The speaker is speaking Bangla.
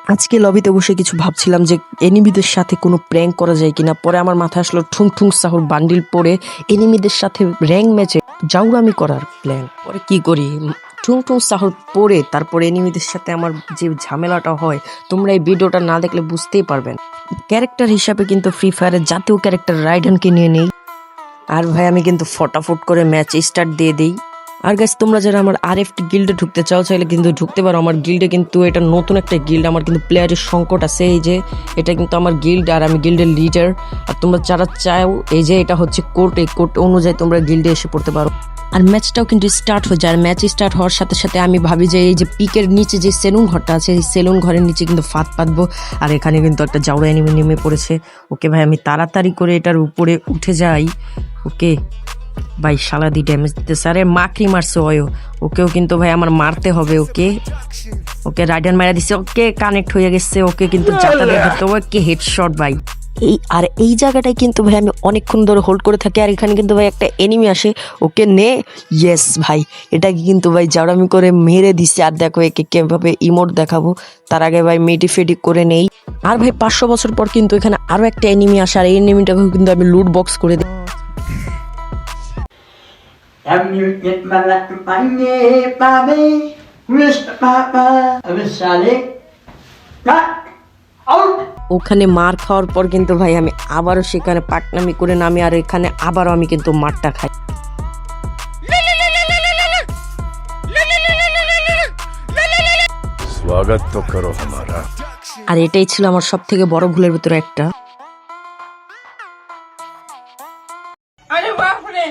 আজকে লবিতে বসে কিছু ভাবছিলাম যে এনিমিদের সাথে কোনো প্র্যাঙ্ক করা যায় কিনা। পরে আমার মাথায় আসলো ঠুং ঠুং সাহুর বান্ডিল পরে এনিমিদের সাথে র্যাঙ্ক ম্যাচে জাউরামি করার প্ল্যান। পরে কি করি, ঠুং ঠুং সাহুর পরে তারপরে এনিমিদের সাথে আমার যে ঝামেলাটা হয় তোমরা এই ভিডিওটা না দেখলে বুঝতেই পারবেন। ক্যারেক্টার হিসাবে কিন্তু ফ্রি ফায়ারের জাতীয় ক্যারেক্টার রাইডানকে নিয়ে নেই। আর ভাই আমি কিন্তু ফটাফট করে ম্যাচ স্টার্ট দিয়ে দিই। আর গাইস তোমরা যারা আমার আরএফটি গিল্ডে ঢুকতে চাও চাইলে কিন্তু ঢুকতে পারো আমার গিল্ডে। কিন্তু এটা নতুন একটা গিল্ড, আমার কিন্তু প্লেয়ারের সংকট আছে। এই যে এটা কিন্তু আমার গিল্ড আর আমি গিল্ডের লিডার। আর তোমরা যারা চাও এই যে এটা হচ্ছে কোর্ট, এই কোর্ট অনুযায়ী তোমরা গিল্ডে এসে পড়তে পারো। আর ম্যাচটাও কিন্তু স্টার্ট হয়ে যায়। আর ম্যাচ স্টার্ট হওয়ার সাথে সাথে আমি ভাবি যে এই যে পিকের নিচে যে সেলুন ঘরটা আছে এই সেলুন ঘরের নিচে কিন্তু ফাঁদ পাতবো। আর এখানে কিন্তু একটা জাউরা এনিমি নেমে পড়েছে। ওকে ভাই আমি তাড়াতাড়ি করে এটার উপরে উঠে যাই। ওকে ভাই শালা দি ড্যামেজ দিতেছে। আরে মাকড়ি মারছে অয়, ওকেও কিন্তু ভাই আমার মারতে হবে। ওকে ওকে রাইডার মারা দিছে। ওকে কানেক্ট হয়ে গেছে। ওকে কিন্তু যাতা দিয়ে ধরতে হবে। ওকে হেডশট ভাই। এই জায়গাটায় কিন্তু ভাই আমি অনেকক্ষণ ধরে হোল্ড করে থাকি। আর এখানে কিন্তু ভাই একটা এনিমি আসে। ওকে নে, ইয়েস ভাই এটাকে কিন্তু ভাই জাউরামি করে মেরে দিচ্ছে। আর দেখো একে কিভাবে ইমোট দেখাবো, তার আগে ভাই মেডি ফেডি করে নেই। আর ভাই 500 বছর পর কিন্তু এখানে আরো একটা এনিমি আসে। আর এই এনিমিটাকে কিন্তু আমি লুট বক্স করে দিই। ওখানে মার খাওয়ার পর কিন্তু ভাই আমি আবারও সেখানে পাকনামি করে নামি। আর এখানে আবারও আমি কিন্তু মারটা খাই। स्वागत तो करो हमारा। আর এটাই ছিল আমার সব থেকে বড় ভুলের ভিতরে একটা। अरे बाप रे